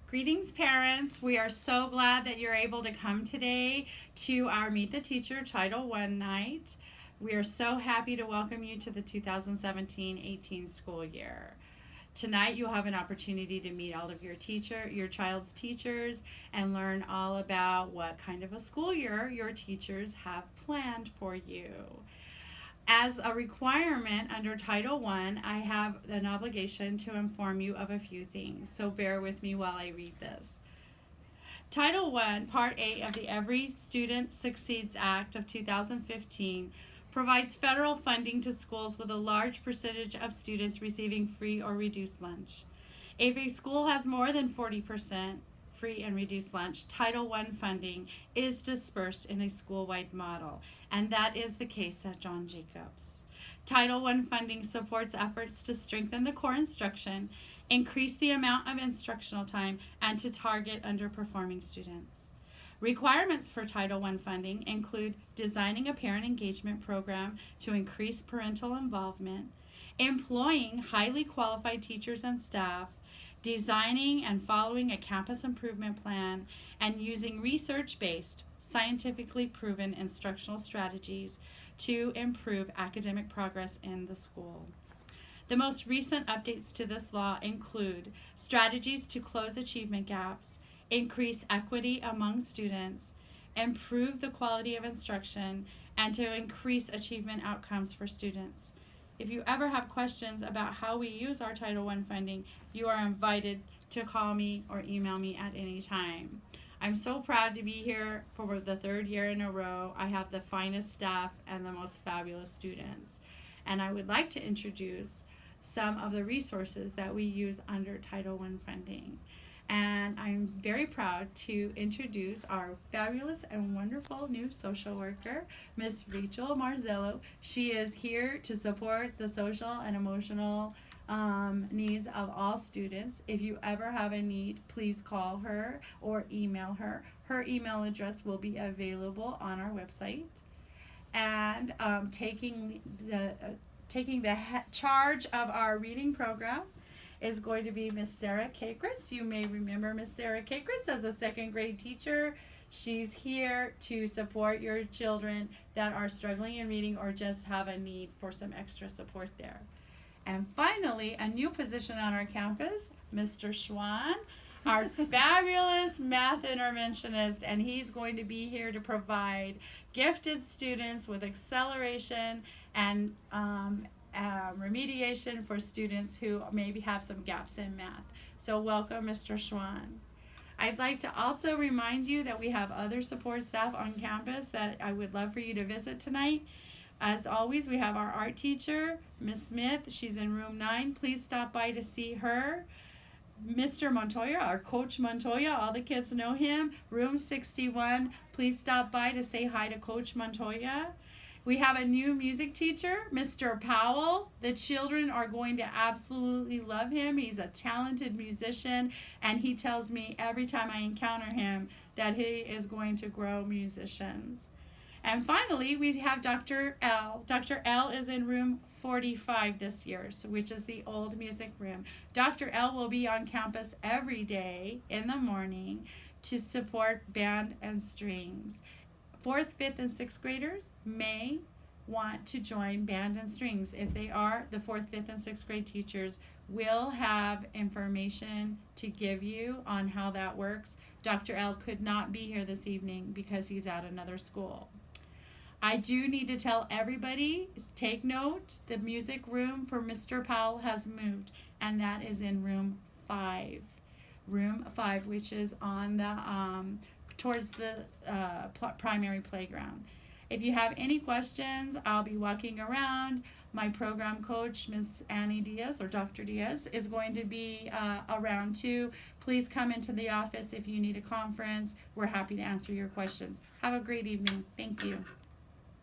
Greetings, parents. We are so glad that you're able to come today to our Meet the Teacher Title I night. We are so happy to welcome you to the 2017-18 school year. Tonight you'll have an opportunity to meet all of your child's teachers and learn all about what kind of a school year your teachers have planned for you. As a requirement under Title I have an obligation to inform you of a few things, so bear with me while I read this. Title I, Part 8 of the Every Student Succeeds Act of 2015 provides federal funding to schools with a large percentage of students receiving free or reduced lunch. If a school has more than 40% free and reduced lunch, Title I funding is dispersed in a school-wide model, and that is the case at John Jacobs. Title I funding supports efforts to strengthen the core instruction, increase the amount of instructional time, and to target underperforming students. Requirements for Title I funding include designing a parent engagement program to increase parental involvement, employing highly qualified teachers and staff, designing and following a campus improvement plan, and using research-based, scientifically proven instructional strategies to improve academic progress in the school. The most recent updates to this law include strategies to close achievement gaps, increase equity among students, improve the quality of instruction, and to increase achievement outcomes for students. If you ever have questions about how we use our Title I funding, you are invited to call me or email me at any time. I'm so proud to be here for the third year in a row. I have the finest staff and the most fabulous students. And I would like to introduce some of the resources that we use under Title I funding. And I'm very proud to introduce our fabulous and wonderful new social worker, Miss Rachel Marzello. She is here to support the social and emotional needs of all students. If you ever have a need, please call her or email her. Her email address will be available on our website. And taking the charge of our reading program is going to be Miss Sarah Kakris. You may remember Miss Sarah Kakris as a second grade teacher. She's here to support your children that are struggling in reading or just have a need for some extra support there. And finally, a new position on our campus, Mr. Schwan, our fabulous math interventionist, and he's going to be here to provide gifted students with acceleration and remediation for students who maybe have some gaps in math. So welcome, Mr. Schwan. I'd like to also remind you that we have other support staff on campus that I would love for you to visit tonight. As always, we have our art teacher, Miss Smith. She's in room 9. Please stop by to see her. Mr. Montoya, our Coach Montoya, all the kids know him. Room 61. Please stop by to say hi to Coach Montoya. We have a new music teacher, Mr. Powell. The children are going to absolutely love him. He's a talented musician, and he tells me every time I encounter him that he is going to grow musicians. And finally, we have Dr. L. Dr. L is in room 45 this year, which is the old music room. Dr. L will be on campus every day in the morning to support band and strings. 4th, 5th, and 6th graders may want to join band and strings. If they are, the 4th, 5th, and 6th grade teachers will have information to give you on how that works. Dr. L could not be here this evening because he's at another school. I do need to tell everybody, take note, the music room for Mr. Powell has moved, and that is in room 5. Room 5, which is on the towards the primary playground. If you have any questions, I'll be walking around. My program coach, Miss Annie Diaz, or Dr. Diaz, is going to be around too. Please come into the office if you need a conference. We're happy to answer your questions. Have a great evening. Thank you.